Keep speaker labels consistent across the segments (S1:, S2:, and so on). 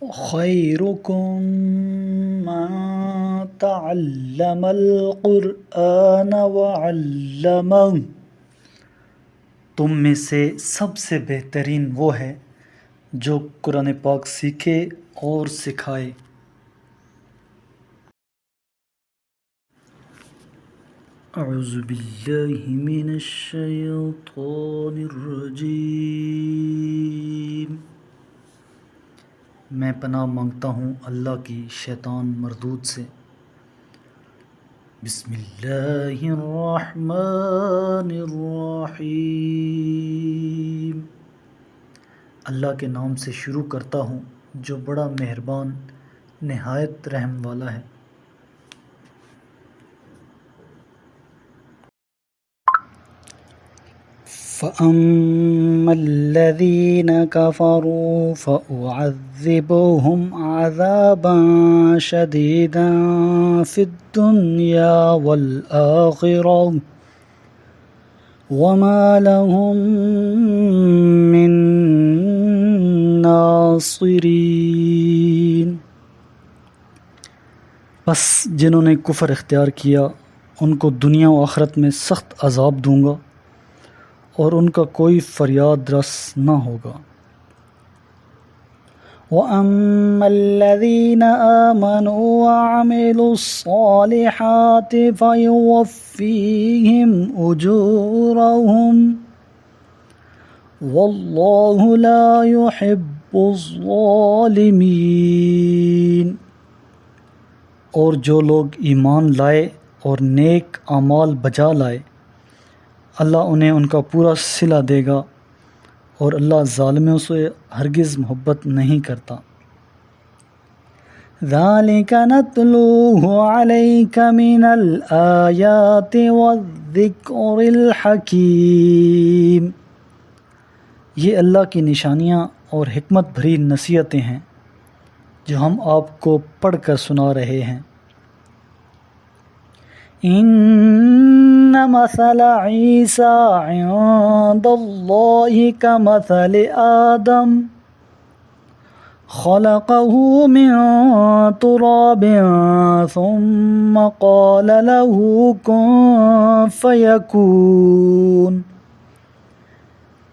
S1: خیرکم من تعلم القرآن وعلمہ، تم میں سے سب سے بہترین وہ ہے جو قرآن پاک سیکھے اور سکھائے۔ اعوذ باللہ من الشیطان الرجیم، میں پناہ مانگتا ہوں اللہ کی شیطان مردود سے۔ بسم اللہ الرحمن الرحیم، اللہ کے نام سے شروع کرتا ہوں جو بڑا مہربان نہایت رحم والا ہے۔ فَأَمَّا الَّذِينَ كَفَرُوا فَأُعَذِّبُهُمْ عَذَابًا شَدِيدًا فِي الدُّنْيَا وَالْآخِرَةِ وَمَا لَهُم مِّن نَاصِرِينَ، بس جنہوں نے کفر اختیار کیا ان کو دنیا و آخرت میں سخت عذاب دوں گا اور ان کا کوئی فریاد رس نہ ہوگا۔ وَأَمَّا الَّذِينَ آمَنُوا وَعَمِلُوا الصَّالِحَاتِ فَيُوَفِّيهِمْ أُجُورَهُمْ وَاللَّهُ لَا يُحِبُّ الظَّالِمِينَ، اور جو لوگ ایمان لائے اور نیک اعمال بجا لائے اللہ انہیں ان کا پورا صلہ دے گا، اور اللہ ظالموں سے ہرگز محبت نہیں کرتا۔ ذَلِكَ نَتْلُوهُ عَلَيْكَ مِنَ الْآيَاتِ وَالذِّكْرِ الْحَكِيمِ، یہ اللہ کی نشانیاں اور حکمت بھری نصیحتیں ہیں جو ہم آپ کو پڑھ کر سنا رہے ہیں۔ ان مثل عیسیٰ عند اللہ کمثل آدم خلقه من تراب ثم قال له كن فیکون،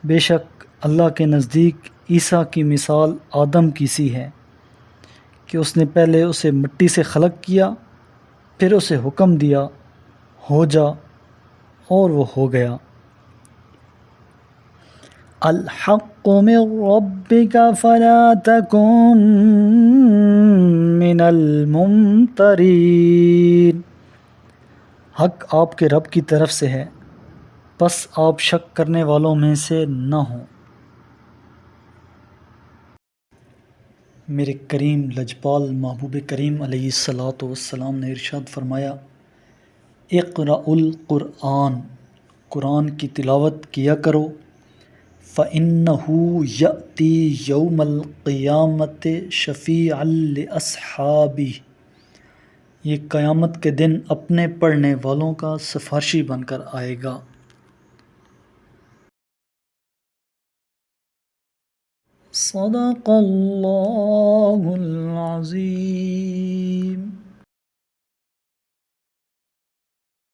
S1: بے شک اللہ کے نزدیک عیسیٰ کی مثال آدم کی سی ہے کہ اس نے پہلے اسے مٹی سے خلق کیا، پھر اسے حکم دیا ہو جا، اور وہ ہو گیا۔ الحق من ربک فلا تکن من الممترین، حق آپ کے رب کی طرف سے ہے، بس آپ شک کرنے والوں میں سے نہ ہوں۔ میرے کریم لجپال محبوب کریم علیہ الصلاۃ والسلام نے ارشاد فرمایا، اقرأوا القرآن، قرآن کی تلاوت کیا کرو، فَإِنَّهُ يَأْتِي يَوْمَ الْقِيَامَةِ شَفِيعًا لِأَصْحَابِهِ، یہ قیامت کے دن اپنے پڑھنے والوں کا سفارشی بن کر آئے گا۔ صدق اللہ العظیم۔